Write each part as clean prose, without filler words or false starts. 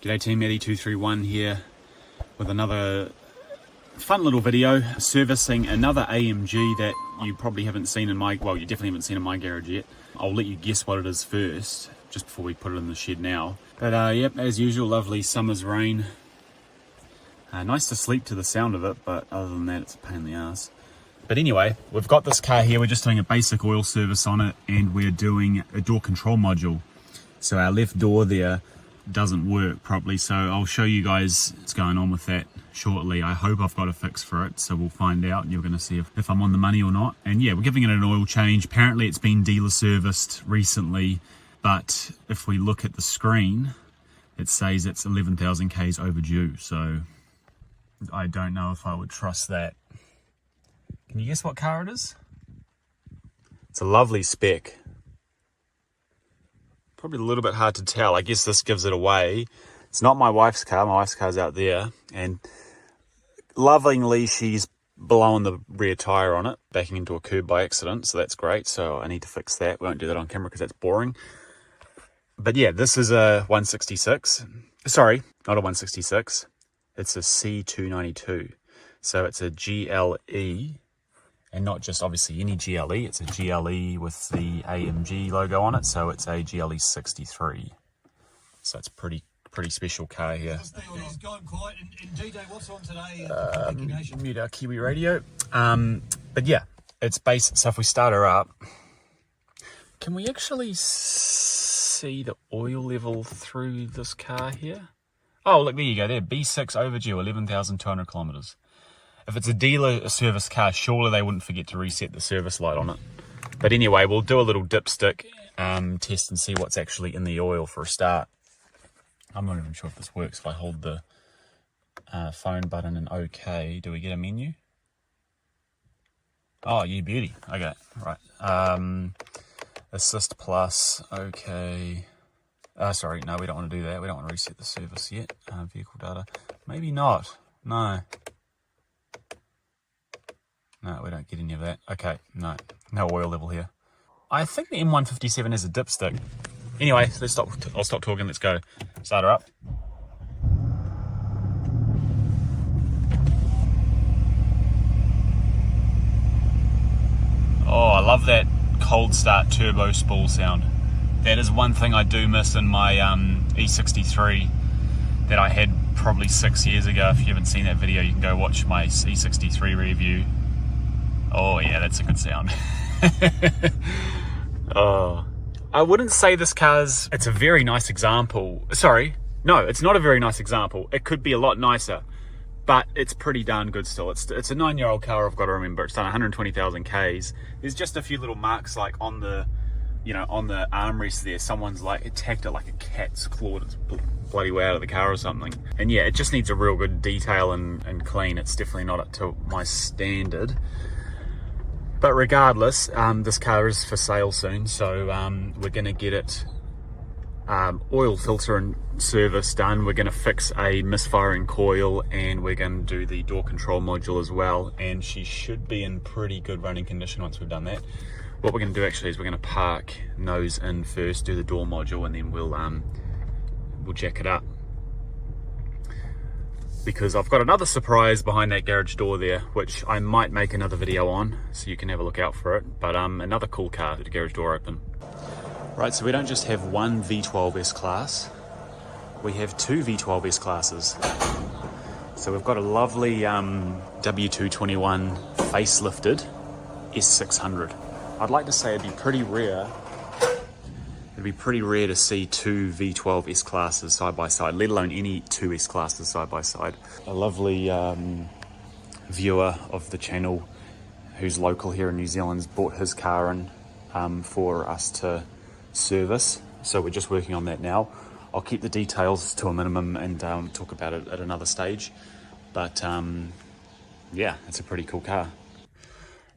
G'day team, Eddie231 here with another fun little video servicing another AMG that you probably haven't seen in my, well, you definitely haven't seen in my garage yet. I'll let you guess what it is first, just before we put it in the shed now. But yep, as usual, lovely summer's rain. Nice to sleep to the sound of it, but other than that, it's a pain in the ass. But anyway, we've got this car here, we're just doing a basic oil service on it, and we're doing a door control module. So our left door there doesn't work properly, so I'll show you guys what's going on with that shortly. I hope I've got a fix for it, so we'll find out, and you're going to see if I'm on the money or not. And yeah, we're giving it an oil change. Apparently it's been dealer serviced recently, but if we look at the screen, it says it's 11,000 Ks overdue, so I don't know if I would trust that. Can you guess what car it is? It's a lovely spec. Probably a little bit hard to tell. I guess this gives it away. It's not my wife's car. My wife's car's out there. And lovingly, she's blowing the rear tyre on it, backing into a curb by accident. So that's great. So I need to fix that. We won't do that on camera because that's boring. But yeah, this is a 166. Sorry, not a 166. It's a C292. So it's a GLE. And not just obviously any GLE, it's a GLE with the AMG logo on it, so it's a GLE63. So it's pretty special car here. Mute our Kiwi radio. But yeah, it's based, so if we start her up, can we actually see the oil level through this car here? Oh, look, there you go, there, B6 overdue, 11,200 kilometers. If it's a dealer service car, surely they wouldn't forget to reset the service light on it. But anyway, we'll do a little dipstick test and see what's actually in the oil for a start. I'm not even sure if this works. If I hold the phone button and OK, do we get a menu? Oh, you beauty. Okay, right. Assist plus, OK. Sorry, no, we don't want to do that. We don't want to reset the service yet. Vehicle data. Maybe not. No. No, we don't get any of that. Okay, no oil level here. I think the M157 is a dipstick. Anyway, let's stop. I'll stop talking. Let's go. Start her up. Oh, I love that cold start turbo spool sound. That is one thing I do miss in my E63 that I had probably 6 years ago. If you haven't seen that video, you can go watch my E63 review. Oh yeah, that's a good sound. Oh, I wouldn't say this car's, it's a very nice example. Sorry, no, it's not a very nice example. It could be a lot nicer, but it's pretty darn good still. It's a 9-year-old car, I've got to remember. It's done 120,000 Ks. There's just a few little marks like on the, you know, on the armrest there. Someone's like attacked it like a cat's clawed its bloody way out of the car or something. And yeah, it just needs a real good detail and clean. It's definitely not up to my standard. But regardless, this car is for sale soon, so we're going to get it oil filter and service done. We're going to fix a misfiring coil, and we're going to do the door control module as well. And she should be in pretty good running condition once we've done that. What we're going to do actually is we're going to park nose in first, do the door module, and then we'll jack it up. Because I've got another surprise behind that garage door there, which I might make another video on, so you can have a look out for it. But another cool car with the garage door open. Right, so we don't just have one V12 S-Class, we have two V12 S-Classes. So we've got a lovely W221 facelifted S600. I'd like to say it'd be pretty rare. It'd be pretty rare to see two V12 S-Classes side by side, let alone any two S-Classes side by side. A lovely viewer of the channel who's local here in New Zealand's bought his car in for us to service. So we're just working on that now. I'll keep the details to a minimum and talk about it at another stage. But yeah, it's a pretty cool car.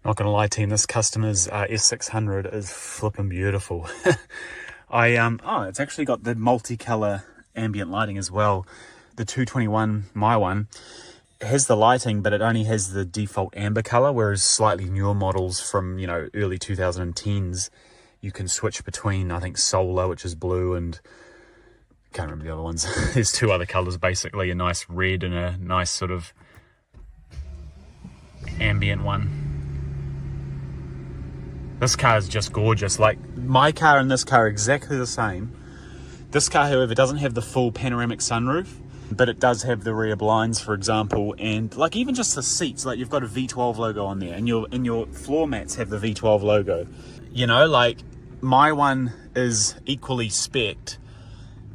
Not gonna lie team, this customer's S600 is flipping beautiful. Oh, it's actually got the multicolor ambient lighting as well. The 221, my one, has the lighting, but it only has the default amber color, whereas slightly newer models from, you know, early 2010s, you can switch between, I think, solar, which is blue, and Can't remember the other ones. There's two other colours basically, a nice red and a nice sort of ambient one. This car is just gorgeous. Like, my car and this car are exactly the same. This car, however, doesn't have the full panoramic sunroof, but it does have the rear blinds, for example, and like even just the seats, like you've got a V12 logo on there, and your floor mats have the V12 logo. You know, like my one is equally spec'd,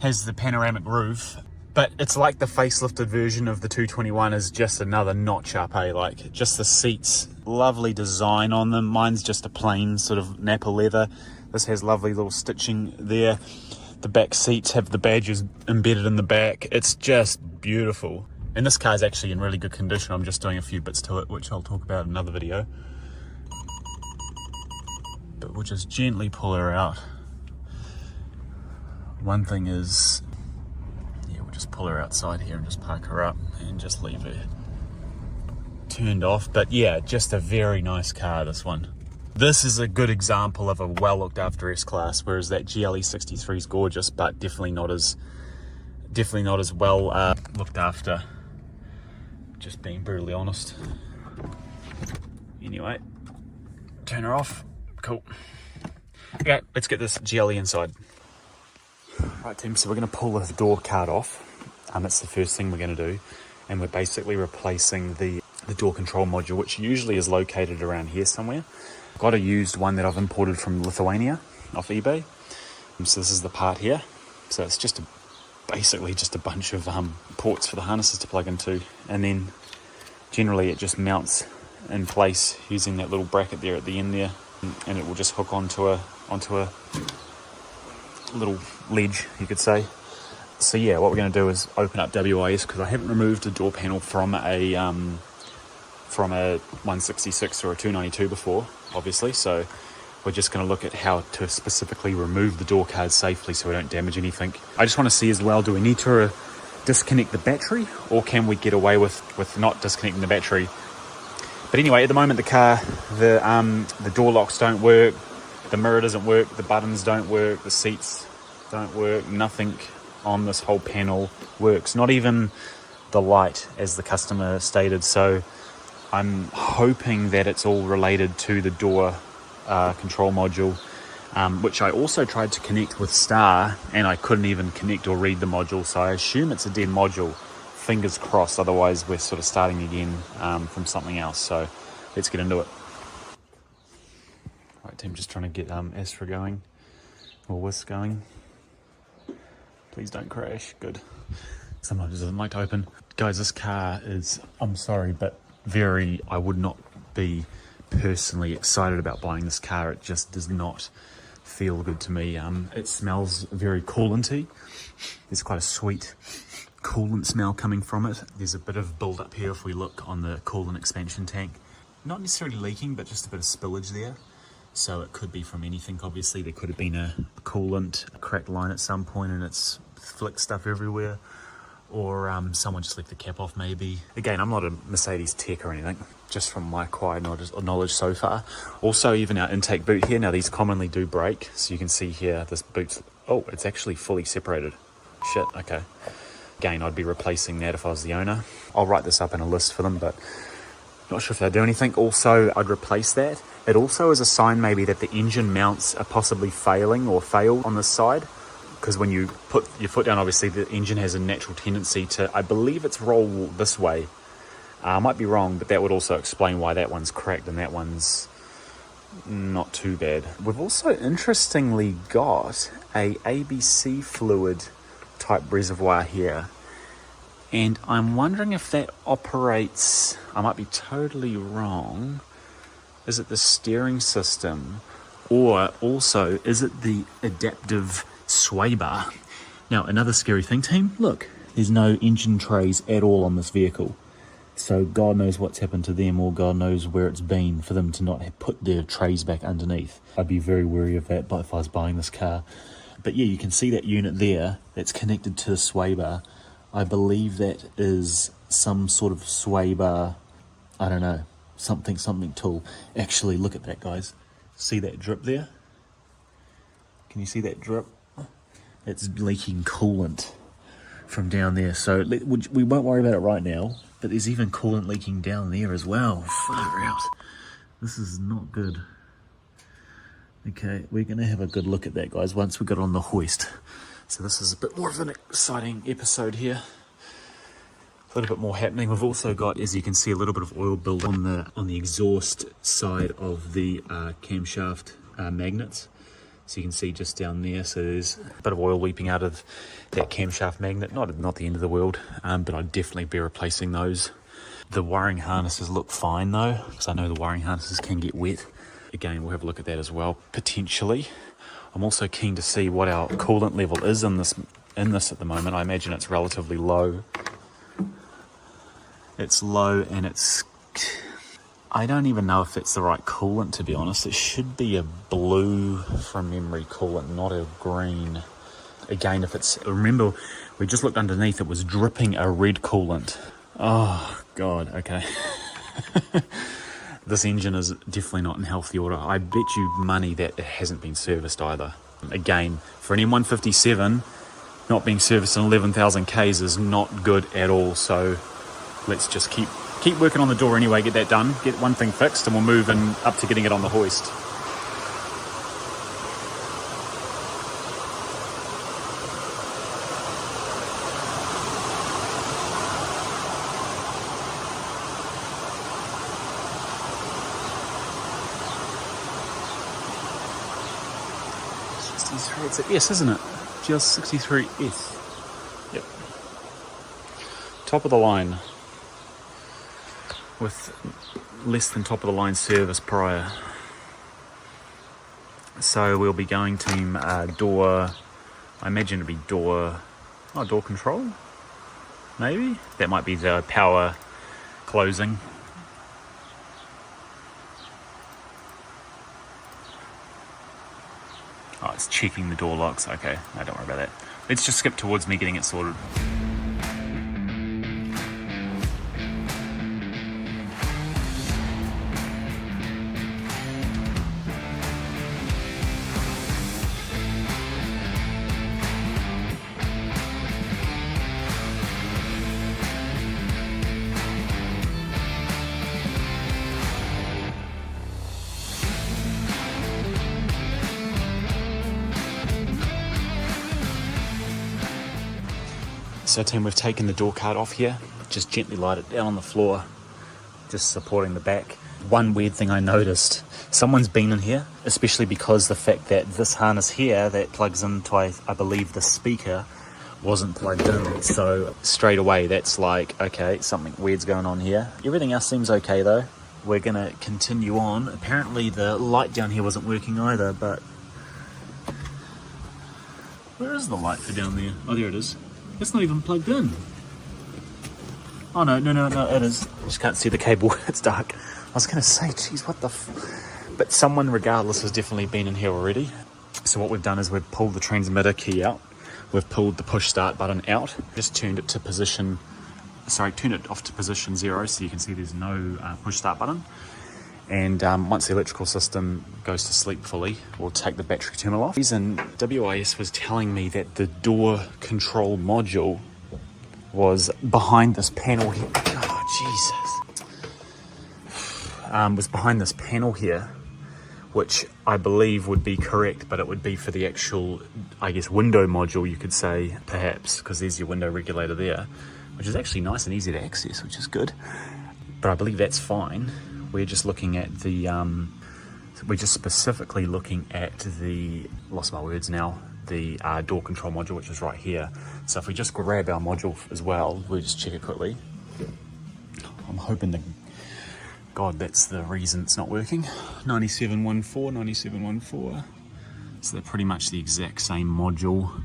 has the panoramic roof, but it's like the facelifted version of the 221 is just another notch up, eh? Like, just the seats, lovely design on them. Mine's just a plain sort of Napa leather. This has lovely little stitching there. The back seats have the badges embedded in the back. It's just beautiful. And this car is actually in really good condition. I'm just doing a few bits to it, which I'll talk about in another video. But we'll just gently pull her out. One thing is, yeah, we'll just pull her outside here and just park her up and just leave her turned off. But yeah, just a very nice car, this one. This is a good example of a well looked after S-Class, whereas that GLE63 is gorgeous, but definitely not as well looked after. Just being brutally honest. Anyway, turn her off. Cool. Okay, let's get this GLE inside. Right, team, so we're going to pull the door card off. That's the first thing we're going to do, and we're basically replacing the door control module, which usually is located around here somewhere. Got a used one that I've imported from Lithuania off eBay. So this is the part here. So it's just basically just a bunch of ports for the harnesses to plug into, and then generally it just mounts in place using that little bracket there at the end there, and it will just hook onto a little ledge, you could say. So yeah, what we're going to do is open up WIS, because I haven't removed a door panel from a 166 or a 292 before, obviously, so we're just going to look at how to specifically remove the door card safely so we don't damage anything. I just want to see as well, do we need to disconnect the battery, or can we get away with not disconnecting the battery? But anyway, at the moment the car, the door locks don't work, the mirror doesn't work, the buttons don't work, the seats don't work, nothing on this whole panel works, not even the light, as the customer stated. So I'm hoping that it's all related to the door control module, which I also tried to connect with Star, and I couldn't even connect or read the module, so I assume it's a dead module. Fingers crossed, otherwise we're sort of starting again from something else. So let's get into it. Right, team, just trying to get Astra going, or Whisk going. Please don't crash. Good. Sometimes it doesn't like to open. Guys, this car is, I'm sorry, but I would not be personally excited about buying this car. It just does not feel good to me. It smells very coolanty. There's quite a sweet coolant smell coming from it. There's a bit of build up here if we look on the coolant expansion tank. Not necessarily leaking, but just a bit of spillage there. So it could be from anything. Obviously there could have been a coolant cracked line at some point and it's flicked stuff everywhere, or someone just left the cap off maybe. Again, I'm not a Mercedes tech or anything, just from my quiet knowledge so far. Also, even our intake boot here, now these commonly do break, so you can see here this boot's, oh, it's actually fully separated. Shit, okay. Again, I'd be replacing that if I was the owner. I'll write this up in a list for them, but not sure if they'll do anything. Also, I'd replace that. It also is a sign maybe that the engine mounts are possibly failing or failed on this side, because when you put your foot down, obviously the engine has a natural tendency to, I believe it's roll this way. I might be wrong, but that would also explain why that one's cracked and that one's not too bad. We've also interestingly got a ABC fluid type reservoir here, and I'm wondering if that operates, I might be totally wrong, is it the steering system, or also is it the adaptive sway bar? Now, another scary thing, team, look, there's no engine trays at all on this vehicle, so God knows what's happened to them, or God knows where it's been for them to not have put their trays back underneath. I'd be very wary of that if I was buying this car. But yeah, you can see that unit there that's connected to the sway bar. I believe that is some sort of sway bar, I don't know, something tool. Actually, look at that, guys. See that drip there? Can you see that drip? It's leaking coolant from down there. So we won't worry about it right now, but there's even coolant leaking down there as well. Far out. This is not good. Okay, we're going to have a good look at that, guys, once we got on the hoist. So this is a bit more of an exciting episode here. A little bit more happening. We've also got, as you can see, a little bit of oil build on the exhaust side of the camshaft magnets. So you can see just down there, so there's a bit of oil leaping out of that camshaft magnet. Not the end of the world, but I'd definitely be replacing those. The wiring harnesses look fine though, because I know the wiring harnesses can get wet. Again, we'll have a look at that as well, potentially. I'm also keen to see what our coolant level is in this at the moment. I imagine it's relatively low. It's low, and I don't even know if it's the right coolant, to be honest. It should be a blue, from memory, coolant, not a green. Again, remember, we just looked underneath, it was dripping a red coolant. Oh, God, okay. This engine is definitely not in healthy order. I bet you money that it hasn't been serviced either. Again, for an M157, not being serviced in 11,000 Ks is not good at all. So let's just keep working on the door anyway, get that done, get one thing fixed, and we'll move up to getting it on the hoist. It's an S, isn't it? GLE63s. Yep. Top of the line. With less than top of the line service prior. So we'll be going to door, I imagine it'll be door control, maybe? That might be the power closing. Oh, it's checking the door locks. Okay, no, don't worry about that. Let's just skip towards me getting it sorted. So team, we've taken the door card off here, just gently light it down on the floor, just supporting the back. One weird thing I noticed, someone's been in here, especially because the fact that this harness here that plugs into, I believe, the speaker wasn't plugged in. So straight away, that's like, okay, something weird's going on here. Everything else seems okay though. We're gonna continue on. Apparently the light down here wasn't working either, but where is the light for down there? Oh, there it is. It's not even plugged in. Oh, no, it is. I just can't see the cable. It's dark. I was going to say, geez, what the But someone, regardless, has definitely been in here already. So what we've done is we've pulled the transmitter key out. We've pulled the push start button out. Just turned it off to position 0, so you can see there's no push start button. And once the electrical system goes to sleep fully, we'll take the battery terminal off. And WIS was telling me that the door control module was behind this panel here. Oh, Jesus. Was behind this panel here, which I believe would be correct, but it would be for the actual, I guess, window module, you could say, perhaps, because there's your window regulator there, which is actually nice and easy to access, which is good. But I believe that's fine. We're just looking at we're just specifically looking at the, lost my words now, the door control module, which is right here. So if we just grab our module as well, we'll just check it quickly. I'm hoping to God that's the reason it's not working. 9714. So they're pretty much the exact same module.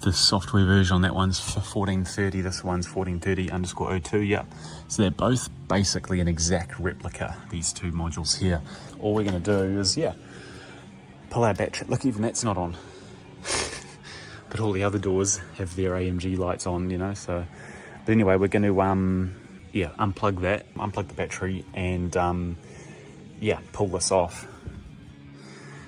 The software version on that one's for 1430, this one's 1430_02, yep. So they're both basically an exact replica, these two modules here. All we're gonna do is, pull our battery. Look, even that's not on. But all the other doors have their AMG lights on, so. But anyway, we're gonna, unplug the battery and, pull this off.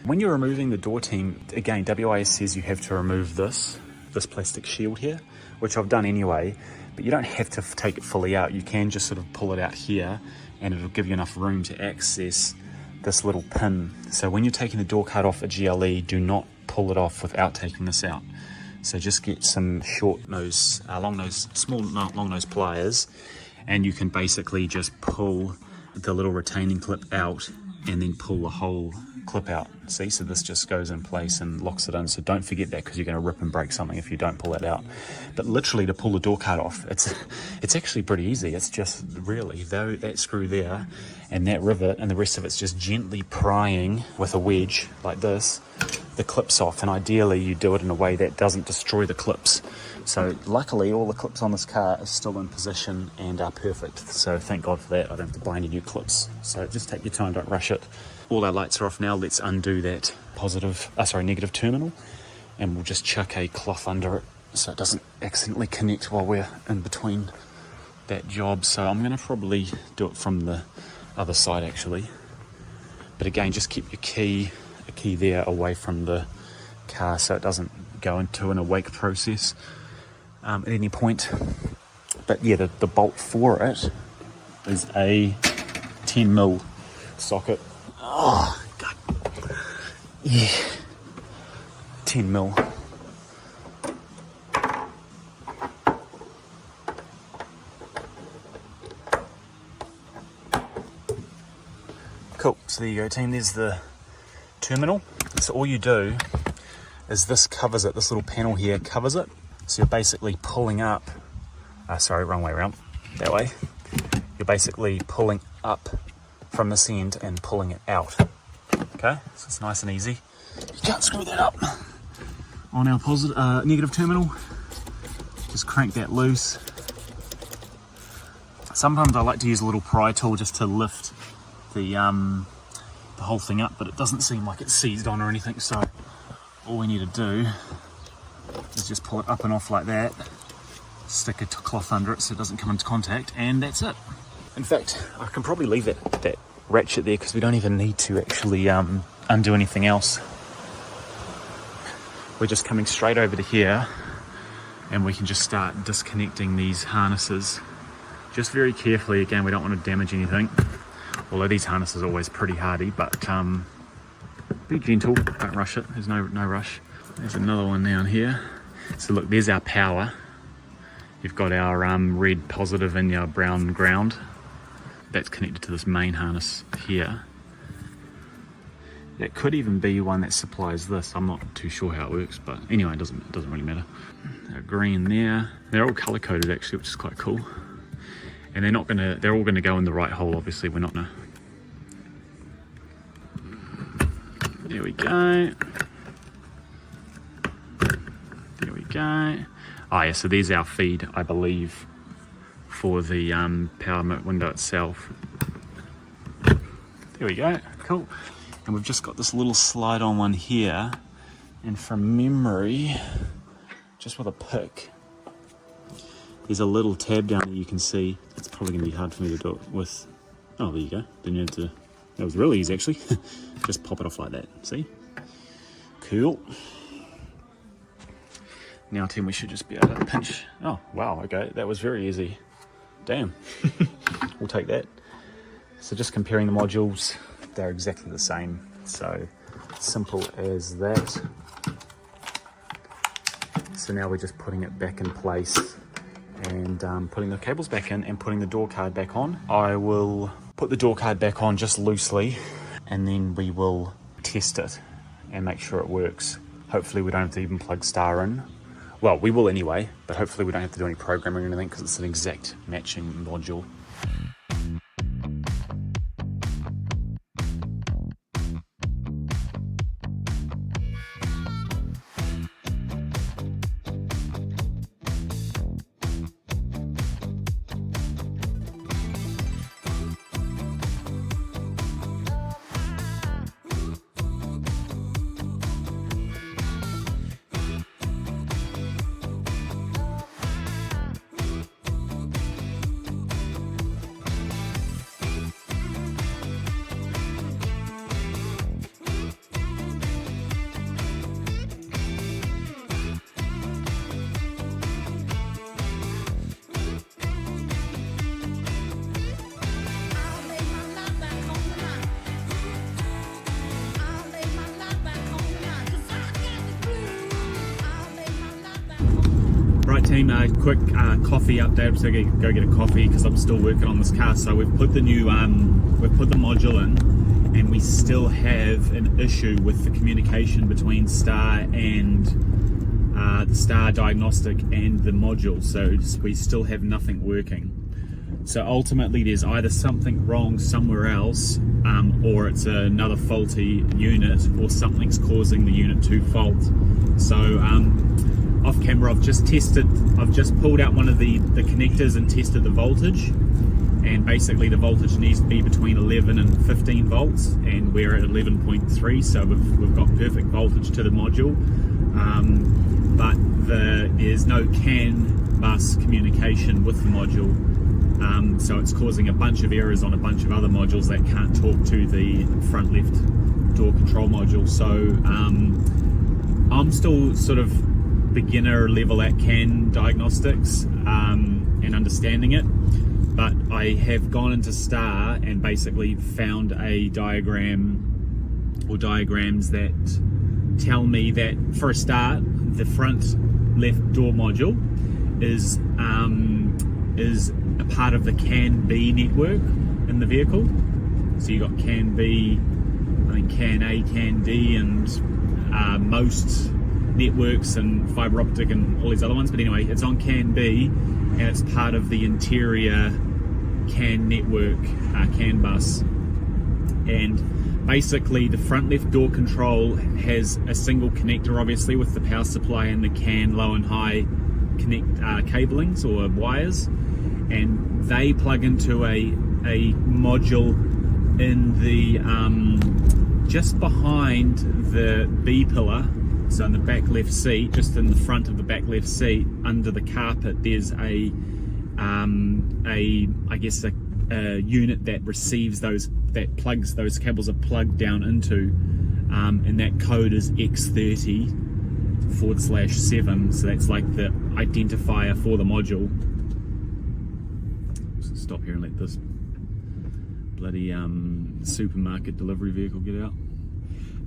When you're removing the door, team, again, WIS says you have to remove this. this plastic shield here, which I've done anyway, but you don't have to take it fully out. You can just sort of pull it out here and it'll give you enough room to access this little pin. So when you're taking the door card off a GLE, do not pull it off without taking this out. So just get some long nose pliers, and you can basically just pull the little retaining clip out and then pull the whole clip out. See, so this just goes in place and locks it in. So don't forget that, because you're going to rip and break something if you don't pull that out. But literally, to pull the door card off, it's actually pretty easy. It's just really that screw there and that rivet, and the rest of it's just gently prying with a wedge like this the clips off. And ideally you do it in a way that doesn't destroy the clips. So luckily all the clips on this car are still in position and are perfect, so thank God for that. I don't have to buy any new clips. So just take your time, don't rush it. All our lights are off now. Let's undo that negative terminal, and we'll just chuck a cloth under it so it doesn't accidentally connect while we're in between that job. So I'm going to probably do it from the other side actually, but again, just keep your key there away from the car so it doesn't go into an awake process at any point. But yeah, the bolt for it is a 10mm socket. Oh god, yeah, 10mm. Cool, so there you go team, there's the terminal. So all you do is this covers it, this little panel here covers it. So you're basically pulling up, wrong way around, that way. You're basically pulling up from this end and pulling it out. Okay, so it's nice and easy. You can't screw that up. On our negative terminal, just crank that loose. Sometimes I like to use a little pry tool just to lift the whole thing up, but it doesn't seem like it's seized on or anything, so all we need to do is just pull it up and off like that, stick a cloth under it so it doesn't come into contact, and that's it. In fact, I can probably leave that ratchet there because we don't even need to actually undo anything else. We're just coming straight over to here and we can just start disconnecting these harnesses just very carefully. Again, we don't want to damage anything, although these harnesses are always pretty hardy, but be gentle, don't rush it, there's no rush. There's another one down here. So look, there's our power. You've got our red positive and our brown ground. That's connected to this main harness here. That could even be one that supplies this. I'm not too sure how it works, but anyway, it doesn't really matter. Our green there. They're all color coded actually, which is quite cool. And they're all gonna go in the right hole, obviously. We're not gonna. There we go. There we go. Oh yeah, so there's our feed, I believe, for the power window itself. There we go, cool. And we've just got this little slide on one here, and from memory, just with a pick, there's a little tab down there you can see. It's probably gonna be hard for me to do it with, oh there you go, didn't have to, that was really easy actually. Just pop it off like that, see? Cool. Now team, we should just be able to pinch. Oh wow, okay, that was very easy. Damn. We'll take that. So just comparing the modules, they're exactly the same. So simple as that. So now we're just putting it back in place and putting the cables back in and putting the door card back on. I will put the door card back on just loosely, and then we will test it and make sure it works. Hopefully we don't have to even plug star in. Well, we will anyway, but hopefully we don't have to do any programming or anything because it's an exact matching module. team, a quick coffee update. I'm still gonna go get a coffee because I'm still working on this car. So we've put the new, we've put the module in, and we still have an issue with the communication between Star and the Star diagnostic and the module. So we still have nothing working. So ultimately there's either something wrong somewhere else, or it's another faulty unit, or something's causing the unit to fault. So off camera I've just pulled out one of the connectors and tested the voltage, and basically the voltage needs to be between 11 and 15 volts, and we're at 11.3, so we've got perfect voltage to the module, but there's no CAN bus communication with the module. So it's causing a bunch of errors on a bunch of other modules that can't talk to the front left door control module. So I'm still sort of beginner level at CAN diagnostics and understanding it, but I have gone into Star and basically found a diagram or diagrams that tell me that for a start the front left door module is a part of the CAN B network in the vehicle. So you got CAN B, I think CAN A, CAN D, and most networks and fiber optic and all these other ones. But anyway, it's on CAN B, and it's part of the interior CAN network, CAN bus. And basically the front left door control has a single connector, obviously, with the power supply and the CAN low and high cablings or wires, and they plug into a module in the just behind the B pillar, so in the back left seat, just in the front of the back left seat under the carpet, there's a unit that receives those, that plugs, those cables are plugged down into, and that code is X30/7, so that's like the identifier for the module. Just stop here and let this bloody supermarket delivery vehicle get out.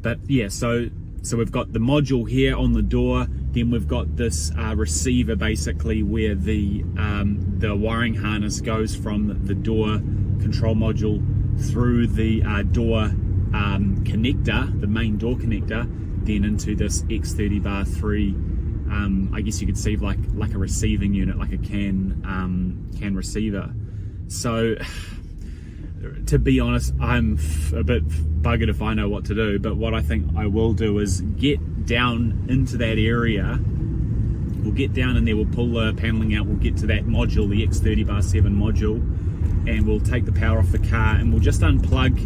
But yeah, so we've got the module here on the door, then we've got this receiver basically where the wiring harness goes from the door control module through the door connector, the main door connector, then into this X30/3. I guess you could see like a receiving unit, like a CAN receiver. So to be honest, I'm a bit buggered if I know what to do, but what I think I will do is get down into that area. We'll get down in there, we'll pull the paneling out, we'll get to that module, the X30/7 module, and we'll take the power off the car, and we'll just unplug,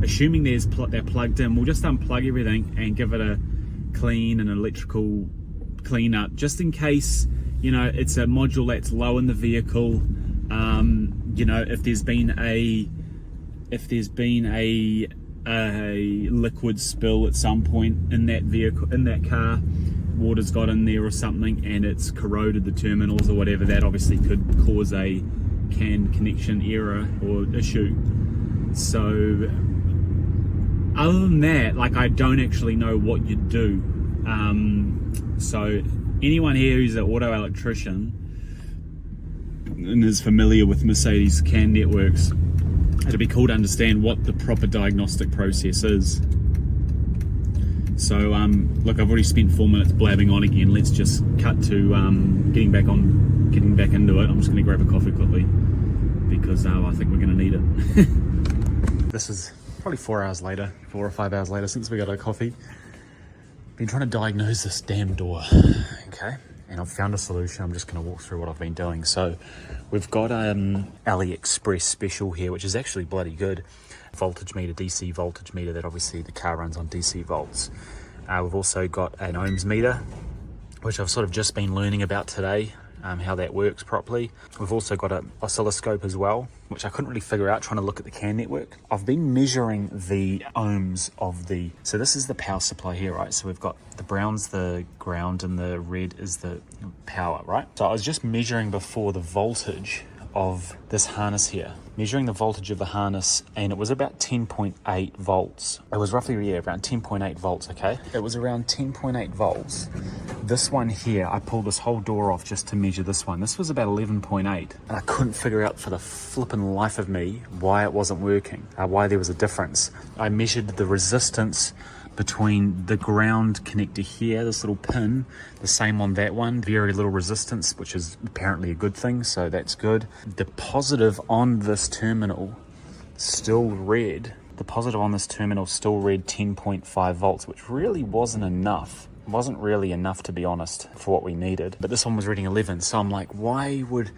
assuming they're plugged in, we'll just unplug everything and give it a clean and electrical cleanup, just in case, you know, it's a module that's low in the vehicle. You know, if there's been a liquid spill at some point in that vehicle, in that car, water's got in there or something and it's corroded the terminals or whatever, that obviously could cause a CAN connection error or issue. So other than that, like, I don't actually know what you'd do. So anyone here who's an auto electrician and is familiar with Mercedes CAN networks, it'd be cool to understand what the proper diagnostic process is. So look, I've already spent 4 minutes blabbing on again. Let's just cut to getting back into it. I'm just going to grab a coffee quickly because I think we're going to need it. This is probably 4 or 5 hours later since we got our coffee. Been trying to diagnose this damn door, okay? And I've found a solution. I'm just going to walk through what I've been doing. So we've got AliExpress special here, which is actually bloody good. Voltage meter, DC voltage meter, that obviously the car runs on DC volts. We've also got an ohms meter, which I've sort of just been learning about today, how that works properly. We've also got an oscilloscope as well, which I couldn't really figure out trying to look at the CAN network. I've been measuring the ohms of the, so this is the power supply here, right? So we've got the brown's the ground and the red is the power, right? So I was just measuring before the voltage of this harness here, measuring the voltage of the harness, and it was about 10.8 volts. It was roughly, yeah, around 10.8 volts, okay? It was around 10.8 volts. This one here, I pulled this whole door off just to measure this one. This was about 11.8, and I couldn't figure out for the flippin' life of me why it wasn't working, why there was a difference. I measured the resistance between the ground connector here, this little pin, the same on that one, very little resistance, which is apparently a good thing, so that's good. The positive on this terminal still read, 10.5 volts, which really wasn't enough. It wasn't really enough, to be honest, for what we needed. But this one was reading 11, so I'm like, why would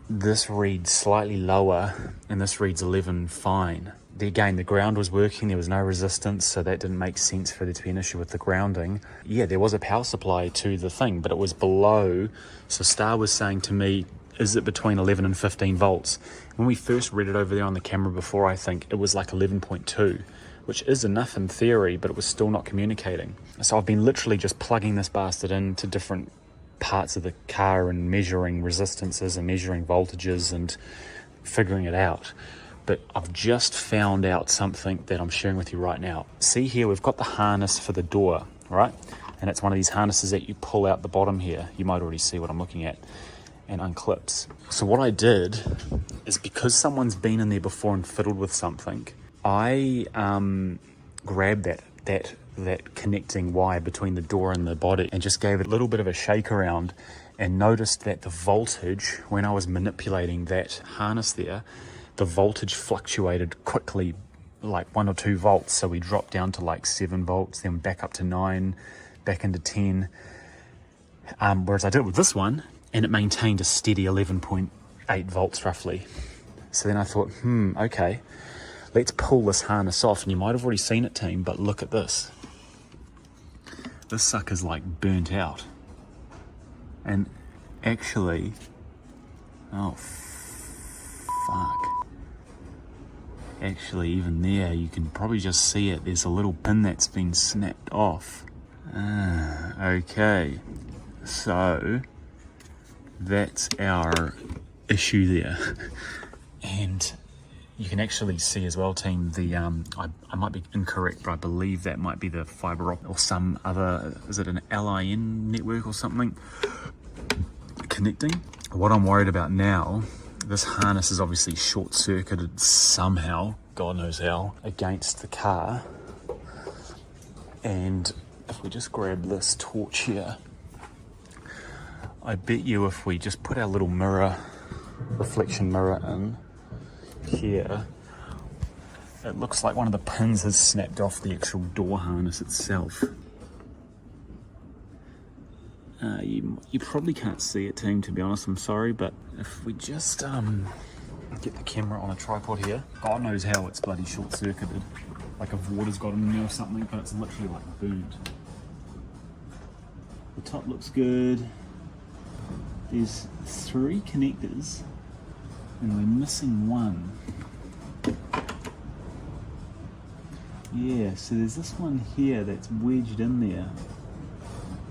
this read slightly lower and this reads 11 fine? Again, the ground was working, there was no resistance, so that didn't make sense for there to be an issue with the grounding. Yeah, there was a power supply to the thing, but it was below. So Star was saying to me, is it between 11 and 15 volts? When we first read it over there on the camera before, I think it was like 11.2, which is enough in theory, but it was still not communicating. So I've been literally just plugging this bastard into different parts of the car and measuring resistances and measuring voltages and figuring it out. But I've just found out something that I'm sharing with you right now. See here, we've got the harness for the door, right? And it's one of these harnesses that you pull out the bottom here. You might already see what I'm looking at, and unclips. So what I did is, because someone's been in there before and fiddled with something, I grabbed that connecting wire between the door and the body and just gave it a little bit of a shake around, and noticed that the voltage, when I was manipulating that harness there, the voltage fluctuated quickly, like 1 or 2 volts. So we dropped down to like 7 volts, then back up to 9, back into 10. Whereas I did it with this one, and it maintained a steady 11.8 volts roughly. So then I thought, okay, let's pull this harness off. And you might have already seen it, team, but look at this. This sucker's like burnt out. And actually, oh fuck. Actually, even there, you can probably just see it. There's a little pin that's been snapped off. Okay. So, that's our issue there. And you can actually see as well, team, the, I might be incorrect, but I believe that might be the fiber optic or some other, is it an LIN network or something, connecting? What I'm worried about now, this harness is obviously short-circuited somehow, God knows how, against the car. And if we just grab this torch here, I bet you if we just put our little mirror, reflection mirror in here, it looks like one of the pins has snapped off the actual door harness itself. You probably can't see it, team, to be honest, I'm sorry, but if we just get the camera on a tripod here, God knows how it's bloody short-circuited, like if water's got in there or something, but it's literally like burnt. The top looks good. There's 3 connectors and we're missing one. Yeah, so there's this one here that's wedged in there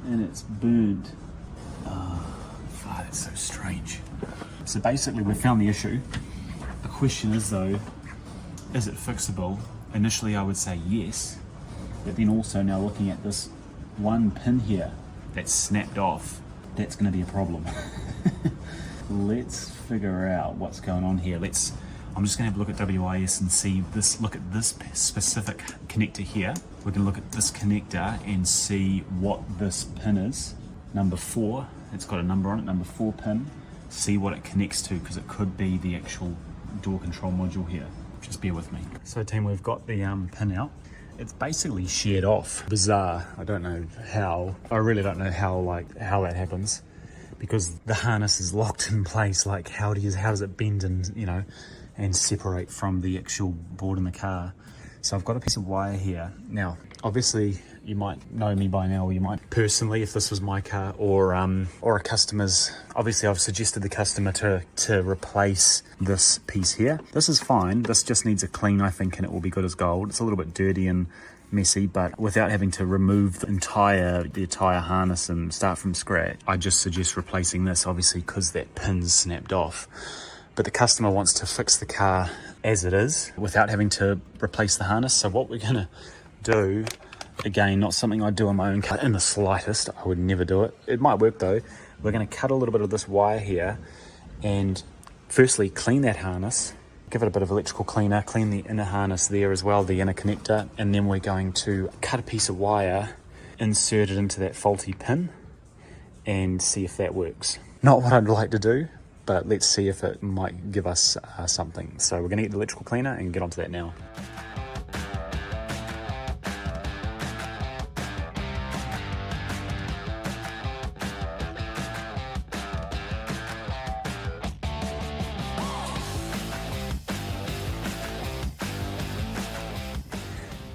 and it's burnt. Oh, fuck, that's so strange. So basically we found the issue. The question is though, is it fixable? Initially I would say yes, but then also now looking at this one pin here that's snapped off, that's going to be a problem. Let's figure out what's going on here. I'm just going to have a look at WIS and see this. Look at this specific connector here. We're going to look at this connector and see what this pin is. Number 4. It's got a number on it. Number 4 pin. See what it connects to, because it could be the actual door control module here. Just bear with me. So team, we've got the pin out. It's basically sheared off. Bizarre. I don't know how. I really don't know how that happens, because the harness is locked in place. Like how does it bend and and separate from the actual board in the car? So I've got a piece of wire here. Now, obviously, you might know me by now, or you might personally, if this was my car or a customer's. Obviously, I've suggested the customer to replace this piece here. This is fine. This just needs a clean, I think, and it will be good as gold. It's a little bit dirty and messy, but without having to remove the entire harness and start from scratch, I just suggest replacing this, obviously, because that pin's snapped off. but the customer wants to fix the car as it is without having to replace the harness. So what we're gonna do, again, not something I do on my own car in the slightest, I would never do it. It might work though. We're gonna cut a little bit of this wire here and firstly clean that harness, give it a bit of electrical cleaner, clean the inner harness there as well, the inner connector, and then we're going to cut a piece of wire, insert it into that faulty pin and see if that works. Not what I'd like to do, but let's see if it might give us something. So we're gonna get the electrical cleaner and get onto that now.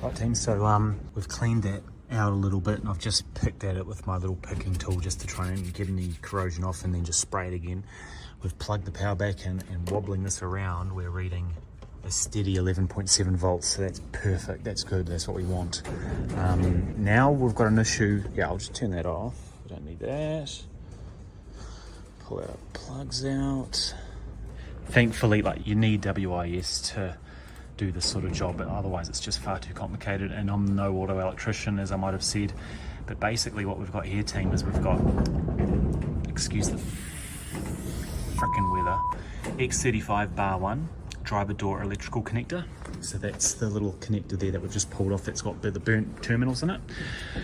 Right team, so we've cleaned that out a little bit and I've just picked at it with my little picking tool just to try and get any corrosion off and then just spray it again. We've plugged the power back in and wobbling this around, we're reading a steady 11.7 volts, so that's perfect, that's good, that's what we want. Now we've got an issue, yeah, I'll just turn that off, we don't need that. Pull our plugs out. Thankfully, like, you need WIS to do this sort of job, but otherwise it's just far too complicated, and I'm no auto electrician, as I might have said. But basically what we've got here, team, is we've got, excuse the frickin' weather, X35 bar 1 driver door electrical connector. So that's the little connector there that we've just pulled off, that's got the burnt terminals in it.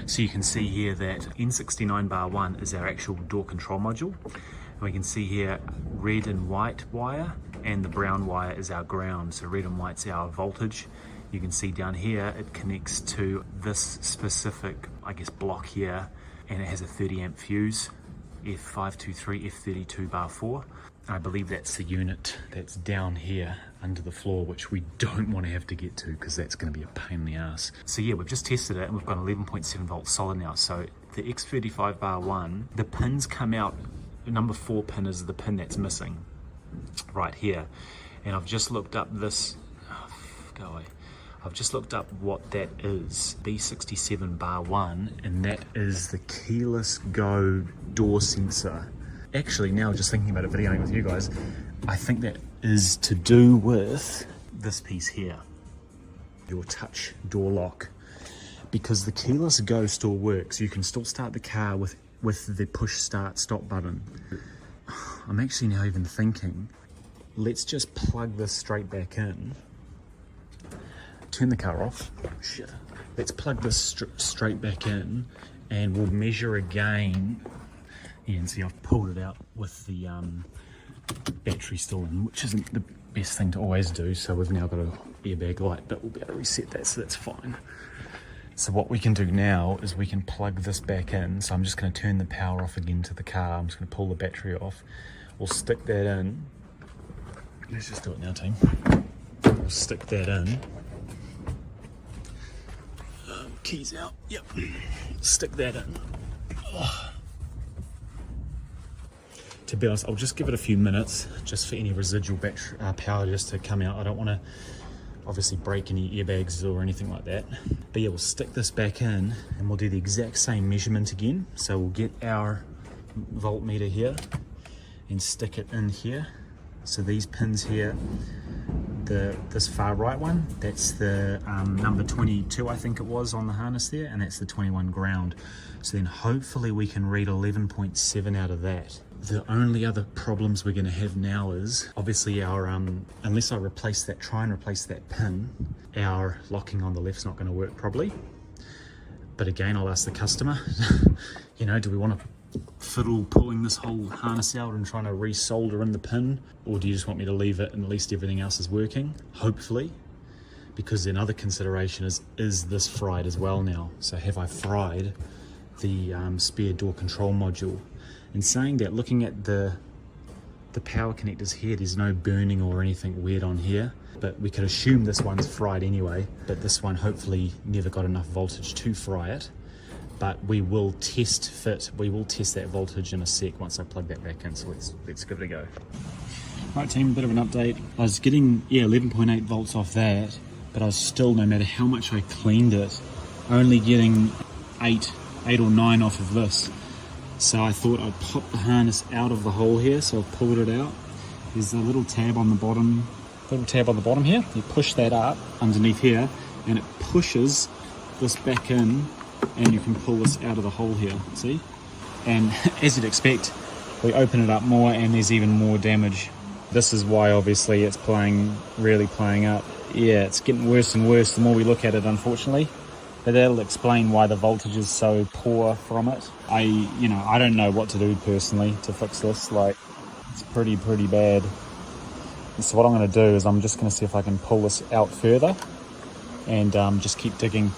So you can see here that N69 bar 1 is our actual door control module, and we can see here red and white wire, and the brown wire is our ground. So red and white's our voltage. You can see down here it connects to this specific, I guess, block here, and it has a 30 amp fuse, F523 F32 bar 4. I believe that's the unit that's down here under the floor, which we don't want to have to get to because that's going to be a pain in the ass. So yeah, we've just tested it and we've got 11.7 volts solid now. So the X35 bar 1, the pins come out, number 4 pin is the pin that's missing right here, and I've just looked up this, go away, I've just looked up what that is, B67 bar 1, and that is the keyless go door sensor. Actually, now just thinking about it, videoing with you guys, I think that is to do with this piece here, your touch door lock, because the keyless go still works. You can still start the car with the push start stop button. I'm actually now even thinking, let's just plug this straight back in, turn the car off, shit. Let's plug this straight back in and we'll measure again. Yeah, and see, I've pulled it out with the battery still in, which isn't the best thing to always do. So we've now got an airbag light, but we'll be able to reset that, so that's fine. So what we can do now is we can plug this back in. So I'm just going to turn the power off again to the car. I'm just going to pull the battery off. We'll stick that in. Let's just do it now, team. We'll stick that in. Keys out. Yep. Stick that in. Oh. To be honest, I'll just give it a few minutes just for any residual battery power just to come out. I don't want to obviously break any airbags or anything like that. But yeah, we'll stick this back in and we'll do the exact same measurement again. So we'll get our voltmeter here and stick it in here. So these pins here, this far right one, that's the number 22, I think it was, on the harness there, and that's the 21 ground. So then hopefully we can read 11.7 out of that. The only other problems we're going to have now is obviously our unless I try and replace that pin, our locking on the left's not going to work properly. But again, I'll ask the customer, you know, do we want to fiddle pulling this whole harness out and trying to resolder in the pin, or do you just want me to leave it and at least everything else is working? Hopefully, because another consideration is this fried as well now. So have I fried the spare door control module? In saying that, looking at the power connectors here, there's no burning or anything weird on here, but we could assume this one's fried anyway, but this one hopefully never got enough voltage to fry it. But we will test that voltage in a sec once I plug that back in, so let's give it a go. Right team, a bit of an update. I was getting 11.8 volts off that, but I was still, no matter how much I cleaned it, only getting 8 or 9 off of this. So I thought I'd pop the harness out of the hole here, so I've pulled it out, there's a little tab on the bottom, here. You push that up underneath here, and it pushes this back in, and you can pull this out of the hole here, see? And as you'd expect, we open it up more and there's even more damage. This is why obviously it's really playing up. Yeah, it's getting worse and worse the more we look at it, unfortunately. But that'll explain why the voltage is so poor from it. I don't know what to do personally to fix this. Like, it's pretty bad. And so what I'm going to do is I'm just going to see if I can pull this out further and just keep digging.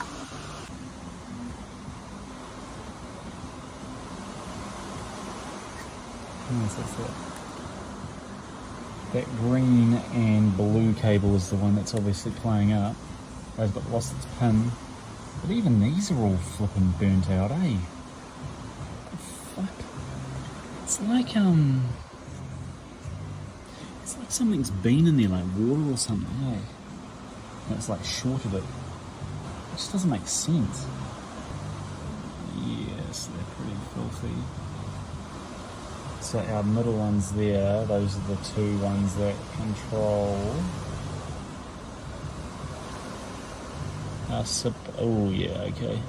That green and blue cable is the one that's obviously playing up. I've lost its pin. But even these are all flipping burnt out, eh? What the fuck? It's like something's been in there, like water or something, eh? And it's like shorted it. It just doesn't make sense. Yes, they're pretty filthy. So our middle ones there, those are the two ones that control our sip. Oh yeah, okay.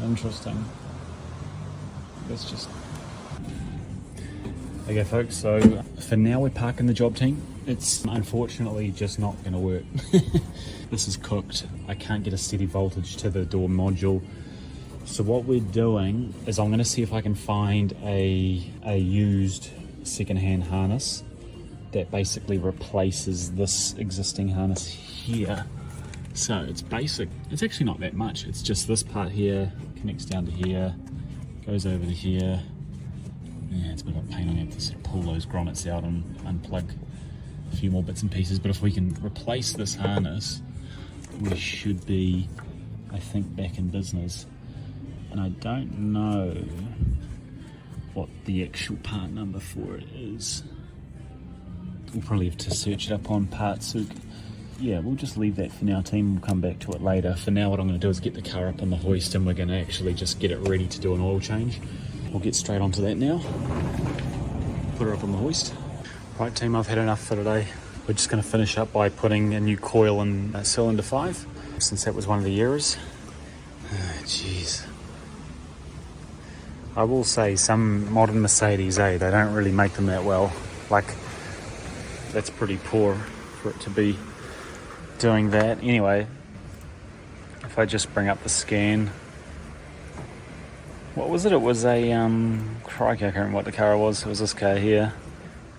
Interesting. Let's just... Okay folks, so for now we're parking the job team. It's unfortunately just not going to work. This is cooked. I can't get a steady voltage to the door module. So what we're doing is I'm going to see if I can find a used second-hand harness that basically replaces this existing harness here. So it's basic. It's actually not that much. It's just this part here connects down to here, goes over to here. Yeah, it's a bit of a pain. I have to sort of pull those grommets out and unplug a few more bits and pieces. But if we can replace this harness, we should be, I think, back in business. And I don't know what the actual part number for it is. We'll probably have to search it up on Partsook. Yeah, we'll just leave that for now, team. We'll come back to it later. For now, what I'm going to do is get the car up on the hoist and we're going to actually just get it ready to do an oil change. We'll get straight onto that now. Put her up on the hoist. Right, team, I've had enough for today. We're just going to finish up by putting a new coil in cylinder 5, since that was one of the errors. Jeez. I will say some modern Mercedes, they don't really make them that well. Like, that's pretty poor for it to be doing that. Anyway, if I just bring up the scan, what was it? It was a, crikey, I can't remember what the car was. It was this car here.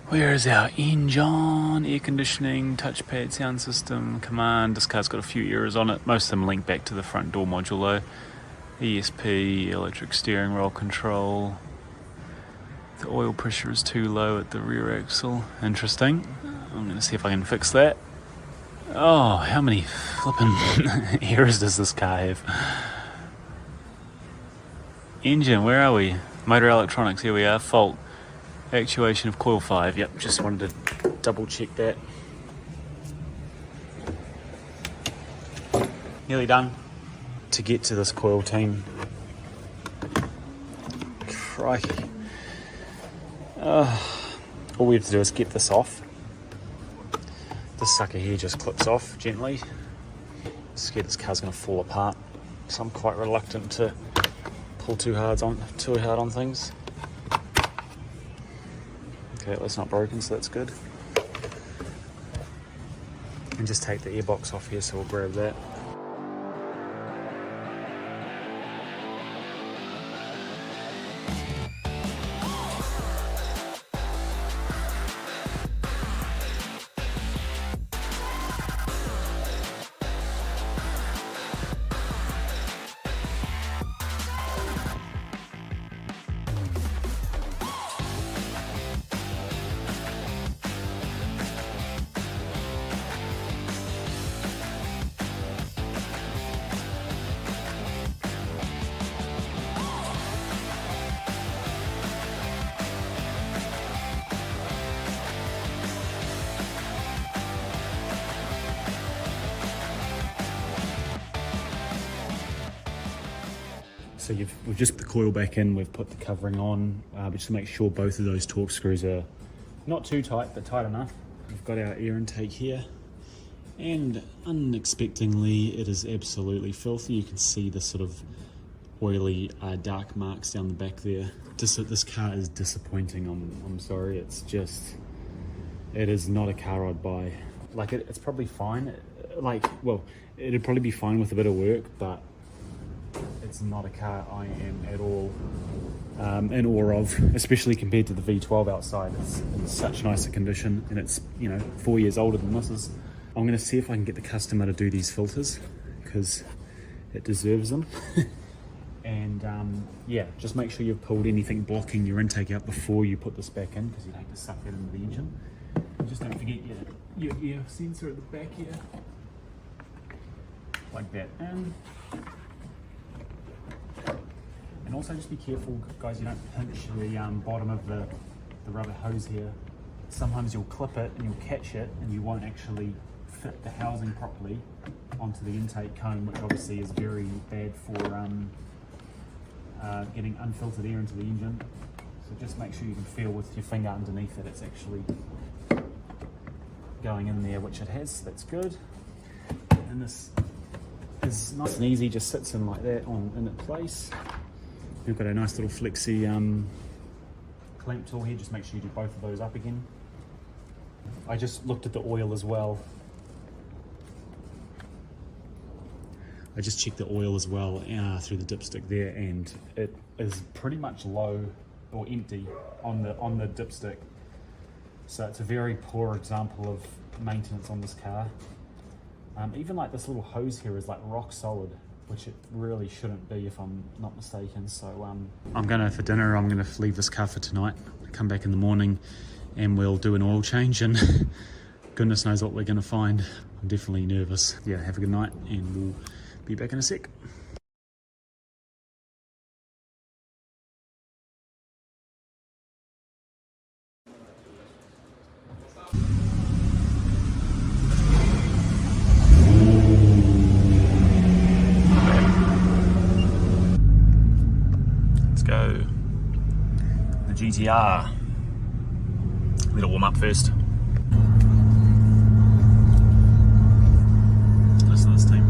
Where is our engine, air conditioning, touchpad, sound system, command? This car's got a few errors on it. Most of them link back to the front door module though. ESP, electric steering wheel control. The oil pressure is too low at the rear axle. Interesting. I'm going to see if I can fix that. Oh, how many flipping errors does this car have? Engine, where are we? Motor electronics, here we are. Fault. Actuation of coil 5. Yep, just wanted to double check that. Nearly done. To get to this coil, team. Crikey. All we have to do is get this off. This sucker here just clips off gently. Scared this car's going to fall apart, so I'm quite reluctant to pull too hard on things. Okay, that's not broken, so that's good. And just take the airbox off here, so we'll grab that. So we've just put the coil back in, we've put the covering on, just to make sure both of those torque screws are not too tight, but tight enough. We've got our air intake here, and unexpectedly it is absolutely filthy. You can see the sort of oily dark marks down the back there. This car is disappointing. I'm sorry, it is not a car I'd buy. Like it's probably fine, well, it'd probably be fine with a bit of work, but it's not a car I am at all in awe of, especially compared to the V12 outside. It's in such nicer condition, and it's 4 years older than this is. I'm going to see if I can get the customer to do these filters, because it deserves them. And yeah, just make sure you've pulled anything blocking your intake out before you put this back in, because you'd hate to suck that into the engine. And just don't forget your air sensor at the back here, like that. And also just be careful, guys, you don't pinch the bottom of the rubber hose here. Sometimes you'll clip it and you'll catch it, and you won't actually fit the housing properly onto the intake cone, which obviously is very bad for getting unfiltered air into the engine. So just make sure you can feel with your finger underneath it, it's actually going in there, which it has, so that's good. And this is nice and easy, just sits in like that in its place. We've got a nice little flexi clamp tool here, just make sure you do both of those up again. I just looked at the oil as well. I just checked the oil as well through the dipstick there, and it is pretty much low or empty on the dipstick. So it's a very poor example of maintenance on this car. Even like this little hose here is like rock solid, which it really shouldn't be if I'm not mistaken. So I'm gonna, for dinner, I'm gonna leave this car for tonight, come back in the morning, and we'll do an oil change, and goodness knows what we're gonna find. I'm definitely nervous. Yeah, have a good night, and we'll be back in a sec. Let's go. The GTR. Let it warm up first. Listen to this team.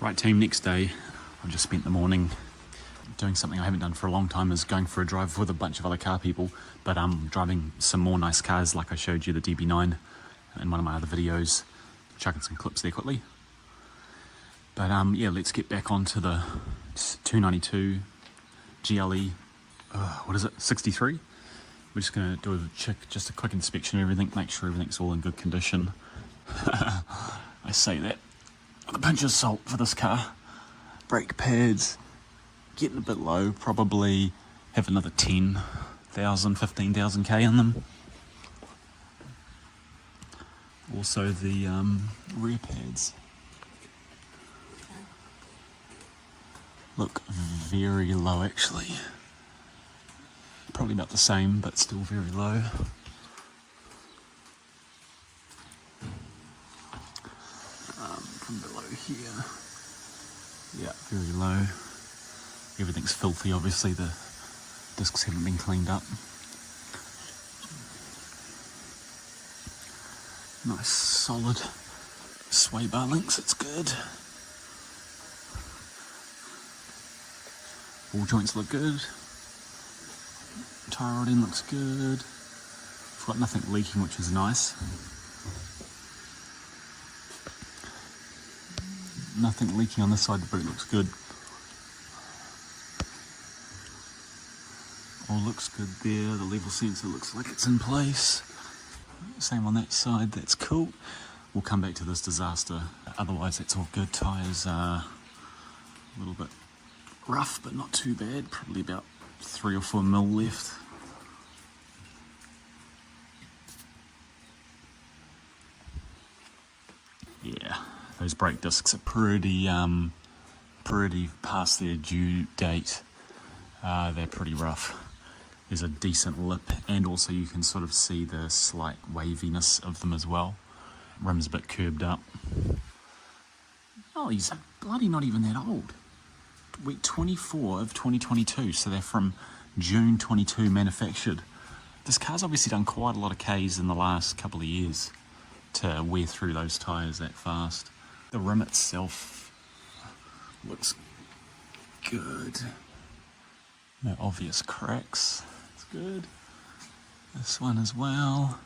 Right team, next day, I've just spent the morning doing something I haven't done for a long time, is going for a drive with a bunch of other car people, but I'm driving some more nice cars, like I showed you the DB9 in one of my other videos, chucking some clips there quickly. But yeah, let's get back onto the 292 GLE, what is it, 63? We're just going to do just a quick inspection of everything, make sure everything's all in good condition. I say that with a pinch of salt for this car. Brake pads getting a bit low, probably have another 10,000, 15,000 K in them. Also the rear pads look very low actually. Probably about the same, but still very low. From below here, yeah, very low. Everything's filthy, obviously the discs haven't been cleaned up. Nice solid sway bar links, it's good. All joints look good. tie rod end looks good. It's got nothing leaking, which is nice. Nothing leaking on this side, the boot looks good. All looks good there. The level sensor looks like it's in place. Same on that side, that's cool. We'll come back to this disaster. Otherwise, that's all good. Tyres are a little bit rough, but not too bad. Probably about 3 or 4 mil left. Yeah, those brake discs are pretty past their due date. They're pretty rough. There's a decent lip, and also you can sort of see the slight waviness of them as well. Rim's a bit curbed up. Oh, he's bloody not even that old. Week 24 of 2022, so they're from June 22 manufactured. This car's obviously done quite a lot of Ks in the last couple of years to wear through those tyres that fast. The rim itself looks good. No obvious cracks. It's good. This one as well.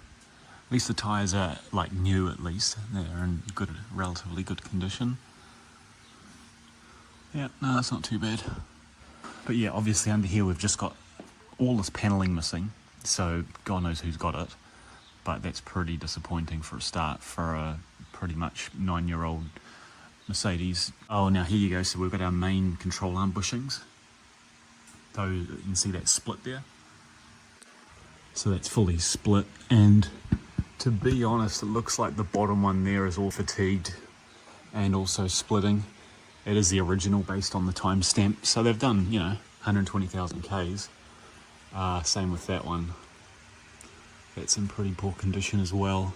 At least the tyres are like new, at least. They're in good, relatively good condition. Yeah, no, that's not too bad. But yeah, obviously under here we've just got all this panelling missing, so God knows who's got it. But that's pretty disappointing for a start for a pretty much 9-year-old Mercedes. Oh, now here you go. So we've got our main control arm bushings. So you can see that split there. So that's fully split, and to be honest, it looks like the bottom one there is all fatigued and also splitting. It is the original based on the timestamp. So they've done, you know, 120,000 Ks. Same with that one. That's in pretty poor condition as well.